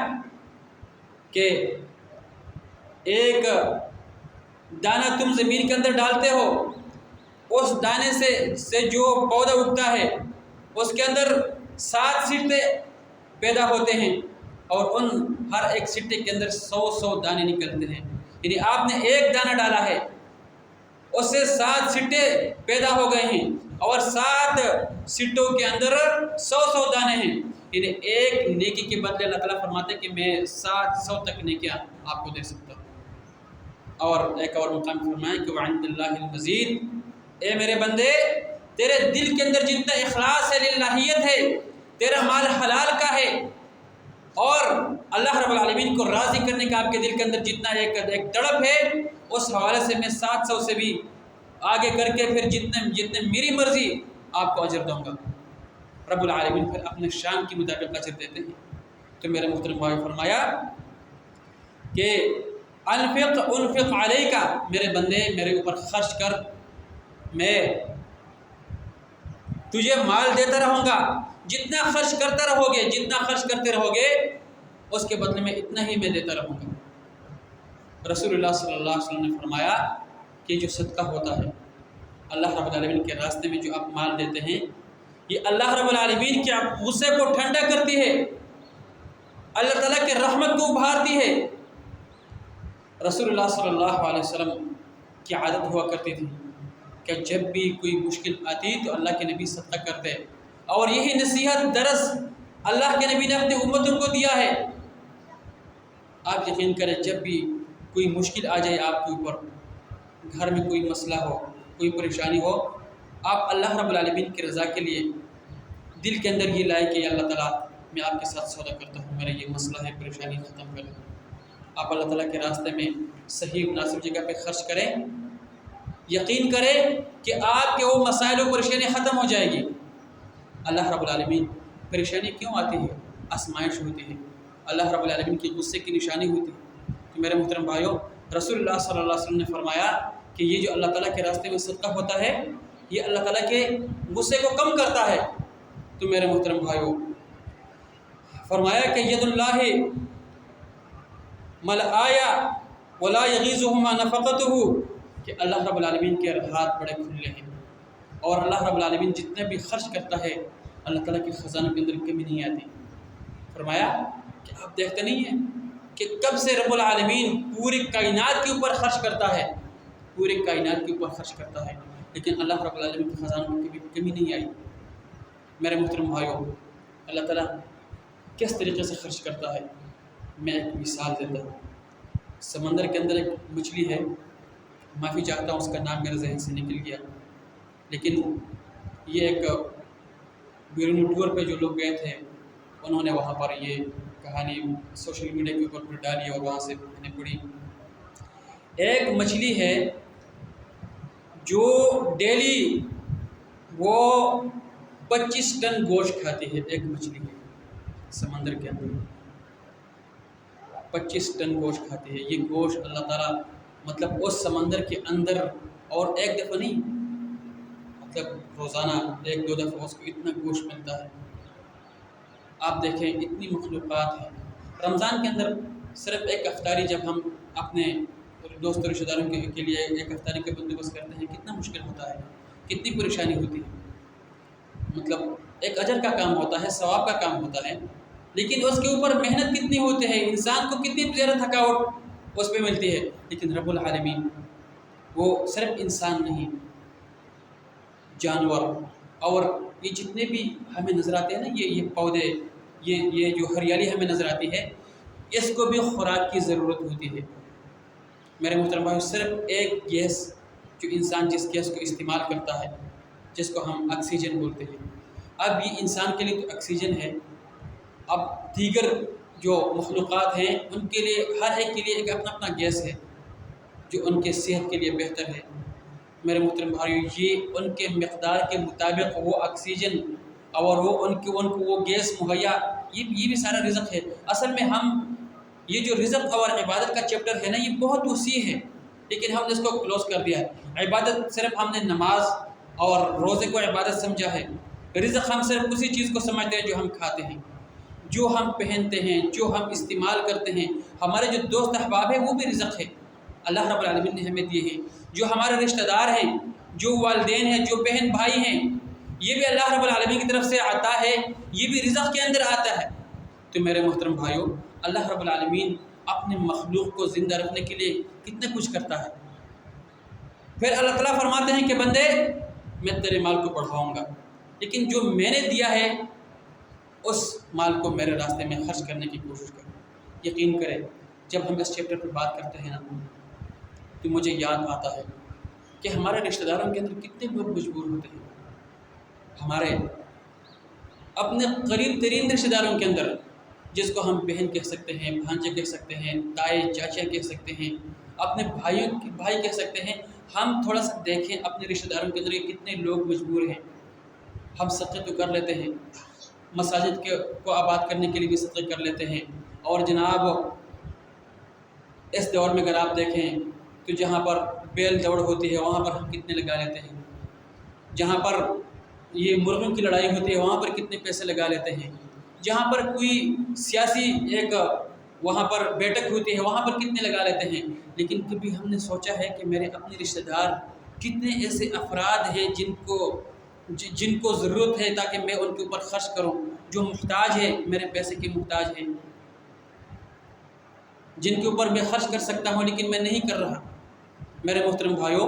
کہ ایک دانہ تم زمین کے اندر ڈالتے ہو، اس دانے سے جو پودا اگتا ہے اس کے اندر 7 سٹے پیدا ہوتے ہیں، اور ان ہر ایک سٹے کے اندر 100 دانے نکلتے ہیں۔ یعنی آپ نے ایک دانہ ڈالا ہے، اس سے 7 سٹے پیدا ہو گئے ہیں، اور 7 سٹوں کے اندر 100 دانے ہیں۔ یعنی ایک نیکی کے بدلے اللہ تعالیٰ فرماتے ہیں کہ میں 700 تک نیکیاں آپ کو دے سکتا ہوں۔ اور ایک اور مقام فرمایا کہ وعند اللہ المزید، اے میرے بندے، تیرے دل کے اندر جتنا اخلاص ہے، للہیت ہے، تیرا مال حلال کا ہے، اور اللہ رب العالمین کو راضی کرنے کا آپ کے دل کے اندر جتنا ایک تڑپ ہے، اس حوالے سے میں 700 سے بھی آگے کر کے پھر جتنے میری مرضی آپ کو اجر دوں گا۔ رب العالمین پھر اپنے شان کی مطابق اجر دیتے ہیں۔ تو میرے محترم بھائی فرمایا کہ انفق علیکا، میرے بندے میرے اوپر خرچ کر، میں تجھے مال دیتا رہوں گا، جتنا خرچ کرتا رہو گے، جتنا خرچ کرتے رہو گے، اس کے بدلے میں اتنا ہی میں دیتا رہوں گا۔ رسول اللہ صلی اللہ علیہ وسلم نے فرمایا کہ جو صدقہ ہوتا ہے اللہ رب العالمین کے راستے میں، جو آپ مال دیتے ہیں، یہ اللہ رب العالمین کے غصے کو ٹھنڈا کرتی ہے، اللہ تعالیٰ کے رحمت کو ابھارتی ہے۔ رسول اللہ صلی اللہ علیہ وسلم کی عادت ہوا کرتی تھی کہ جب بھی کوئی مشکل آتی تو اللہ کے نبی صدقہ کرتے، اور یہی نصیحت درس اللہ کے نبی نے اپنے امتوں کو دیا ہے۔ آپ یقین کریں، جب بھی کوئی مشکل آ جائے آپ کے اوپر، گھر میں کوئی مسئلہ ہو، کوئی پریشانی ہو، آپ اللہ رب العالمین کی رضا کے لیے دل کے اندر یہ لائے کہ اللہ تعالیٰ میں آپ کے ساتھ سودا کرتا ہوں، میرا یہ مسئلہ ہے، پریشانی ختم کر دیں۔ آپ اللہ تعالیٰ کے راستے میں صحیح مناسب جگہ پہ خرچ کریں، یقین کریں کہ آپ کے وہ مسائل و پریشانی ختم ہو جائے گی۔ اللہ رب العالمین، پریشانی کیوں آتی ہے؟ آزمائش ہوتی ہے، اللہ رب العالمین کی غصے کی نشانی ہوتی ہے۔ تو میرے محترم بھائیوں، رسول اللہ صلی اللہ علیہ وسلم نے فرمایا کہ یہ جو اللہ تعالیٰ کے راستے میں صدقہ ہوتا ہے، یہ اللہ تعالیٰ کے غصے کو کم کرتا ہے۔ تو میرے محترم بھائیوں، فرمایا کہ ید اللہ ملآیا ولا یغیظہما نفقتہ، کہ اللہ رب العالمین کے ہاتھ بڑے کھلے ہیں، اور اللہ رب العالمین جتنے بھی خرچ کرتا ہے، اللہ تعالیٰ کے خزانوں کے اندر کمی نہیں آتی۔ فرمایا کہ آپ دیکھتے نہیں ہیں کہ کب سے رب العالمین پوری کائنات کے اوپر خرچ کرتا ہے، پوری کائنات کے اوپر خرچ کرتا ہے، لیکن اللہ رب العالمین کے خزانوں میں کمی نہیں آئی۔ میرے محترم بھائیوں، اللہ تعالیٰ کس طریقے سے خرچ کرتا ہے، میں ایک مثال دیتا ہوں۔ سمندر کے اندر ایک مچھلی ہے، معافی چاہتا ہوں اس کا نام میرے ذہن سے نکل گیا، لیکن یہ ایک بیرونی ٹور پہ جو لوگ گئے تھے، انہوں نے وہاں پر یہ کہانی سوشل میڈیا کے اوپر ڈالی، اور وہاں سے میں نے پڑھی۔ ایک مچھلی ہے جو ڈیلی وہ 25 ٹن گوشت کھاتی ہے، ایک مچھلی ہے سمندر کے اندر 25 ٹن گوشت کھاتی ہے۔ یہ گوشت اللہ تعالیٰ مطلب اس سمندر کے اندر، اور ایک دفعہ نہیں، مطلب روزانہ 1-2 دفعہ اس کو اتنا گوشت ملتا ہے۔ آپ دیکھیں اتنی مخلوقات ہیں۔ رمضان کے اندر صرف ایک افطاری جب ہم اپنے دوست و رشتہ داروں کے لیے ایک افطاری کا بندوبست کرتے ہیں، کتنا مشکل ہوتا ہے، کتنی پریشانی ہوتی ہے۔ مطلب ایک اجر کا کام ہوتا ہے، ثواب کا کام ہوتا ہے، لیکن اس کے اوپر محنت کتنی ہوتی ہے، انسان کو کتنی زیادہ تھکاوٹ اس پہ ملتی ہے۔ لیکن رب العالمین وہ صرف انسان نہیں، جانور اور یہ جتنے بھی ہمیں نظر آتے ہیں نا، یہ پودے، یہ جو ہریالی ہمیں نظر آتی ہے، اس کو بھی خوراک کی ضرورت ہوتی ہے میرے محترم بھائی۔ صرف ایک گیس جو انسان جس گیس کو استعمال کرتا ہے، جس کو ہم آکسیجن بولتے ہیں، اب یہ انسان کے لیے تو آکسیجن ہے، اب دیگر جو مخلوقات ہیں ان کے لیے، ہر ایک کے لیے ایک اپنا اپنا گیس ہے جو ان کے صحت کے لیے بہتر ہے میرے محترم بھائیو۔ یہ ان کے مقدار کے مطابق وہ آکسیجن اور وہ ان کو وہ گیس مہیا، یہ بھی سارا رزق ہے۔ اصل میں ہم یہ جو رزق اور عبادت کا چیپٹر ہے نا، یہ بہت وسیع ہے، لیکن ہم نے اس کو کلوز کر دیا ہے۔ عبادت صرف ہم نے نماز اور روزے کو عبادت سمجھا ہے، رزق ہم صرف اسی چیز کو سمجھتے ہیں جو ہم کھاتے ہیں، جو ہم پہنتے ہیں، جو ہم استعمال کرتے ہیں۔ ہمارے جو دوست احباب ہیں وہ بھی رزق ہے، اللہ رب العالمین نے ہمیں دیے ہیں۔ جو ہمارے رشتہ دار ہیں، جو والدین ہیں، جو بہن بھائی ہیں، یہ بھی اللہ رب العالمین کی طرف سے عطا ہے، یہ بھی رزق کے اندر آتا ہے۔ تو میرے محترم بھائیوں، اللہ رب العالمین اپنے مخلوق کو زندہ رکھنے کے لیے کتنے کچھ کرتا ہے۔ پھر اللہ تعالیٰ فرماتے ہیں کہ بندے میں تیرے مال کو بڑھاؤں گا، لیکن جو میں نے دیا ہے اس مال کو میرے راستے میں خرچ کرنے کی کوشش کر۔ یقین کرے جب ہم اس چیپٹر پر بات کرتے ہیں نا، تو مجھے یاد آتا ہے کہ ہمارے رشتہ داروں کے اندر کتنے لوگ مجبور ہوتے ہیں، ہمارے اپنے قریب ترین رشتہ داروں کے اندر، جس کو ہم بہن کہہ سکتے ہیں، بھانجے کہہ سکتے ہیں، تائی چاچا کہہ سکتے ہیں، اپنے بھائی کہہ سکتے ہیں۔ ہم تھوڑا سا دیکھیں اپنے رشتہ داروں کے اندر کتنے لوگ مجبور ہیں۔ ہم صدقے تو کر لیتے ہیں، مساجد کو آباد کرنے کے لیے بھی صدقے کر لیتے ہیں، اور جناب اس دور میں اگر آپ دیکھیں تو جہاں پر بیل دوڑ ہوتی ہے وہاں پر ہم کتنے لگا لیتے ہیں، جہاں پر یہ مرغوں کی لڑائی ہوتی ہے وہاں پر کتنے پیسے لگا لیتے ہیں، جہاں پر کوئی سیاسی ایک وہاں پر بیٹھک ہوتی ہے وہاں پر کتنے لگا لیتے ہیں۔ لیکن کبھی ہم نے سوچا ہے کہ میرے اپنے رشتہ دار کتنے ایسے افراد ہیں جن کو ضرورت ہے تاکہ میں ان کے اوپر خرچ کروں، جو محتاج ہے، میرے پیسے کے محتاج ہیں، جن کے اوپر میں خرچ کر سکتا ہوں لیکن میں نہیں کر رہا۔ میرے محترم بھائیوں،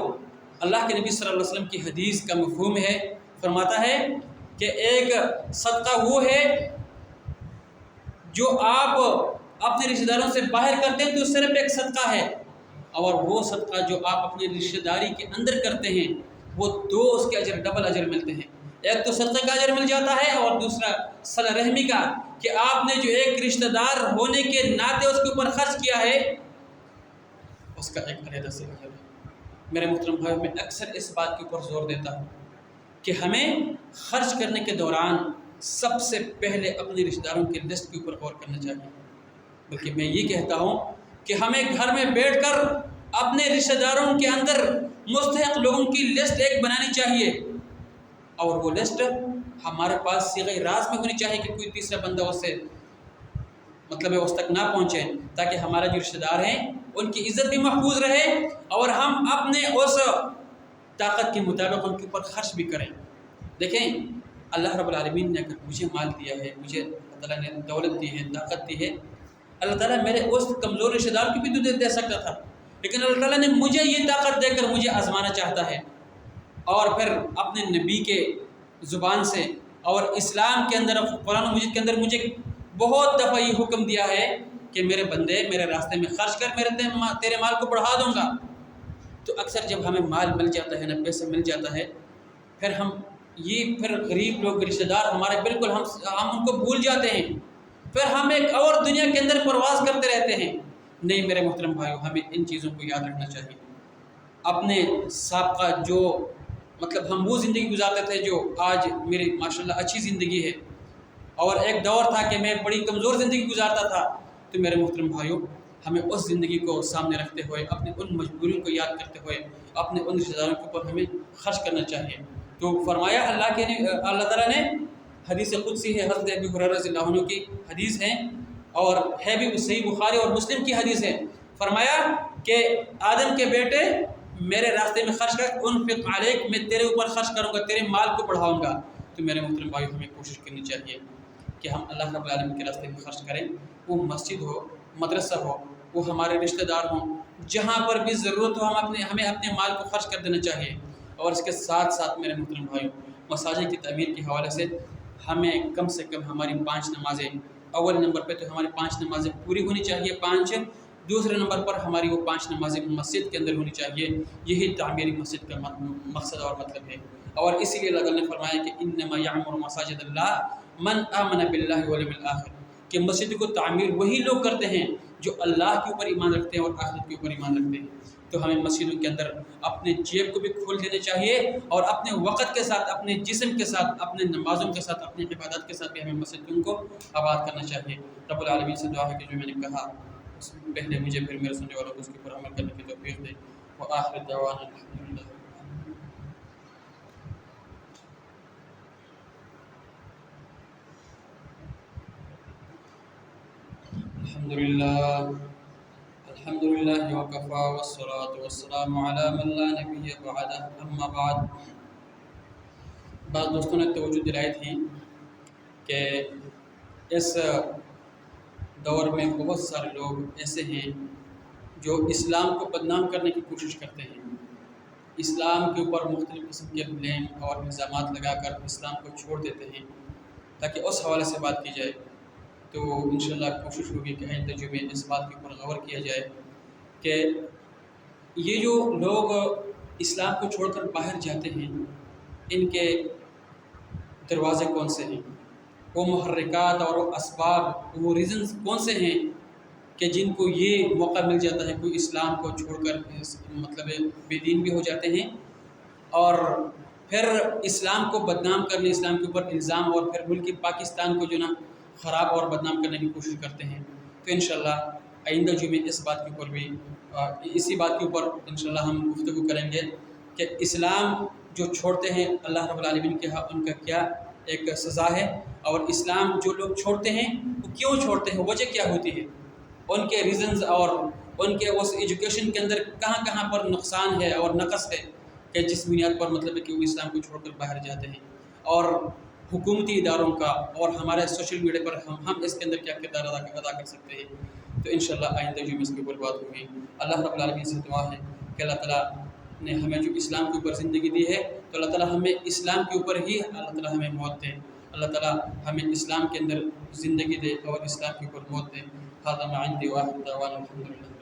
اللہ کے نبی صلی اللہ علیہ وسلم کی حدیث کا مفہوم ہے، فرماتا ہے کہ ایک صدقہ وہ ہے جو آپ اپنے رشتہ داروں سے باہر کرتے ہیں تو صرف ایک صدقہ ہے، اور وہ صدقہ جو آپ اپنی رشتہ داری کے اندر کرتے ہیں وہ دو اس کے اجر، ڈبل اجر ملتے ہیں۔ ایک تو صدقے کا اجر مل جاتا ہے، اور دوسرا صلہ رحمی کا، کہ آپ نے جو ایک رشتہ دار ہونے کے ناطے اس کے اوپر خرچ کیا ہے اس کا ایک علیحدہ سے اجر ہے۔ میرے محترم بھائی، میں اکثر اس بات کے اوپر زور دیتا ہوں کہ ہمیں خرچ کرنے کے دوران سب سے پہلے اپنے رشتہ داروں کے لسٹ کے اوپر غور کرنا چاہیے، بلکہ میں یہ کہتا ہوں کہ ہمیں گھر میں بیٹھ کر اپنے رشتہ داروں کے اندر مستحق لوگوں کی لسٹ ایک بنانی چاہیے، اور وہ لسٹ ہمارے پاس صیغہ راز میں ہونی چاہیے کہ کوئی تیسرا بندہ اس سے اس تک نہ پہنچے، تاکہ ہمارا جو رشتہ دار ہیں ان کی عزت بھی محفوظ رہے، اور ہم اپنے اس طاقت کے مطابق ان کے اوپر خرچ بھی کریں۔ دیکھیں، اللہ رب العالمین نے اگر مجھے مال دیا ہے، مجھے اللہ تعالیٰ نے دولت دی ہے، طاقت دی ہے، اللہ تعالیٰ میرے اس کمزور رشتہ دار کی بھی دے سکتا تھا، لیکن اللہ تعالیٰ نے مجھے یہ طاقت دے کر مجھے آزمانا چاہتا ہے، اور پھر اپنے نبی کے زبان سے اور اسلام کے اندر، قرآن مجید کے اندر مجھے بہت دفعہ یہ حکم دیا ہے کہ میرے بندے میرے راستے میں خرچ کر، تیرے مال کو بڑھا دوں گا۔ تو اکثر جب ہمیں مال مل جاتا ہے نا، پیسے مل جاتا ہے، پھر غریب لوگ رشتہ دار ہمارے بالکل ہم ان کو بھول جاتے ہیں، پھر ہم ایک اور دنیا کے اندر پرواز کرتے رہتے ہیں۔ نہیں میرے محترم بھائیو، ہمیں ان چیزوں کو یاد رکھنا چاہیے۔ اپنے سابقہ جو ہم وہ زندگی گزارتے تھے جو آج میری ماشاءاللہ اچھی زندگی ہے، اور ایک دور تھا کہ میں بڑی کمزور زندگی گزارتا تھا، تو میرے محترم بھائیوں، ہمیں اس زندگی کو سامنے رکھتے ہوئے، اپنے ان مجبوریوں کو یاد کرتے ہوئے، اپنے ان رشتہ داروں کے اوپر ہمیں خرچ کرنا چاہیے۔ تو فرمایا اللہ تعالیٰ نے، حدیث قدسی ہے، حضرت ابی ہریرہ رضی اللہ عنہ کی حدیث ہے، اور ہے بھی صحیح بخاری اور مسلم کی حدیث ہے، فرمایا کہ آدم کے بیٹے میرے راستے میں خرچ کر، انفق علیک، میں تیرے اوپر خرچ کروں گا، تیرے مال کو بڑھاؤں گا۔ تو میرے محترم بھائی، ہمیں کوشش کرنی چاہیے کہ ہم اللہ رب العالمین کے راستے میں خرچ کریں، وہ مسجد ہو، مدرسہ ہو، وہ ہمارے رشتہ دار ہوں، جہاں پر بھی ضرورت ہو ہمیں اپنے مال کو خرچ کر دینا چاہیے۔ اور اس کے ساتھ ساتھ میرے محترم بھائیوں، مساجد کی تعمیر کے حوالے سے ہمیں کم سے کم ہماری 5 نمازیں، اول نمبر پہ تو ہماری 5 نمازیں پوری ہونی چاہیے، 5، دوسرے نمبر پر ہماری وہ 5 نمازیں مسجد کے اندر ہونی چاہیے۔ یہی تعمیری مسجد کا مقصد اور مطلب ہے، اور اسی لیے اللہ تعالیٰ نے فرمایا کہ انما یعمر مساجد اللہ من آمن باللہ والیوم الآخر، کہ مسجد کو تعمیر وہی لوگ کرتے ہیں جو اللہ کے اوپر ایمان رکھتے ہیں اور آخرت کے اوپر ایمان رکھتے ہیں۔ تو ہمیں مسجدوں کے اندر اپنے جیب کو بھی کھول دینے چاہیے، اور اپنے وقت کے ساتھ، اپنے جسم کے ساتھ، اپنے نمازوں کے ساتھ، اپنی عبادت کے ساتھ بھی ہمیں مسجدوں کو آباد کرنا چاہیے۔ رب العالمین سے دعا ہے کہ جو میں نے کہا اس میں پہلے مجھے پھر میرے سننے والوں کو اس کے اوپر عمل کرنے کی توفیق دے۔ وآخر دعوانا الحمدللہ۔ الحمد للہ وکفا والصلاة والسلام علی من لا نبی بعدہ، اما بعد۔ بعض دوستوں نے توجہ دلائی تھی کہ اس دور میں بہت سارے لوگ ایسے ہیں جو اسلام کو بدنام کرنے کی کوشش کرتے ہیں، اسلام کے اوپر مختلف قسم کے بلیم اور الزامات لگا کر اسلام کو چھوڑ دیتے ہیں۔ تاکہ اس حوالے سے بات کی جائے تو انشاءاللہ کوشش ہوگی کہ آئندہ جو میں اس بات کے اوپر غور کیا جائے کہ یہ جو لوگ اسلام کو چھوڑ کر باہر جاتے ہیں، ان کے دروازے کون سے ہیں، وہ محرکات اور وہ اسباب، وہ ریزنز کون سے ہیں کہ جن کو یہ موقع مل جاتا ہے کوئی اسلام کو چھوڑ کر مطلب بے دین بھی ہو جاتے ہیں، اور پھر اسلام کو بدنام کرنے، اسلام کے اوپر الزام، اور پھر ملک پاکستان کو جو نا خراب اور بدنام کرنے کی کوشش کرتے ہیں۔ تو انشاءاللہ آئندہ جو میں اس بات کے اوپر بھی اسی بات کے اوپر انشاءاللہ ہم گفتگو کریں گے کہ اسلام جو چھوڑتے ہیں اللہ رب العالمین کے ہاں ان کا کیا ایک سزا ہے، اور اسلام جو لوگ چھوڑتے ہیں وہ کیوں چھوڑتے ہیں، وجہ کیا ہوتی ہے، ان کے ریزنز اور ان کے اس ایجوکیشن کے اندر کہاں کہاں پر نقصان ہے اور نقص ہے کہ جس بنیاد پر مطلب ہے کہ وہ اسلام کو چھوڑ کر باہر جاتے ہیں، اور حکومتی اداروں کا اور ہمارے سوشل میڈیا پر ہم اس کے اندر کیا کردار ادا کر سکتے ہیں۔ تو انشاءاللہ آئندہ جو اس کے اوپر بات ہوگی۔ اللہ رب العالمین سے دعا ہے کہ اللہ تعالیٰ نے ہمیں جو اسلام کے اوپر زندگی دی ہے تو اللہ تعالیٰ ہمیں اسلام کے اوپر ہی اللہ تعالیٰ ہمیں موت دے، اللہ تعالیٰ ہمیں اسلام کے اندر زندگی دے اور اسلام کے اوپر موت دے۔ هذا ما عندي وآخر دعوانا الحمد لله۔